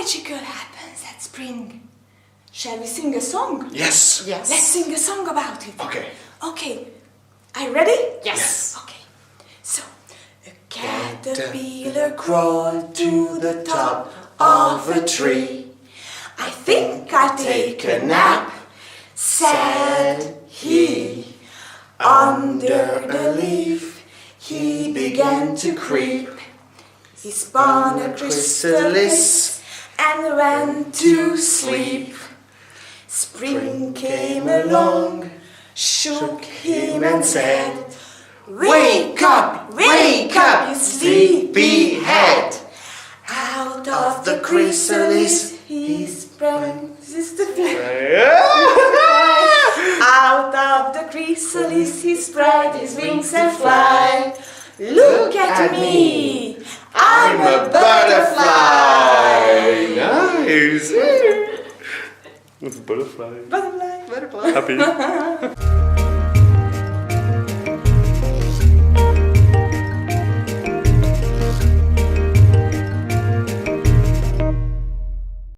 magical happens at spring. Shall we sing a song? Yes. Yes. Let's sing a song about it. Okay. Okay. Are you ready? Yes. Okay. So, a caterpillar crawled to the top of a tree. I think I'll take a nap, said he. Under the leaf, he began to creep. He spun a chrysalis and went to sleep. Spring came along, shook him and said, wake up, you sleepyhead. Out of the chrysalis he sprang. Out of the chrysalis he spread his wings and fly. Look at me, I'm a butterfly. Nice. Butterfly. Butterfly. Happy.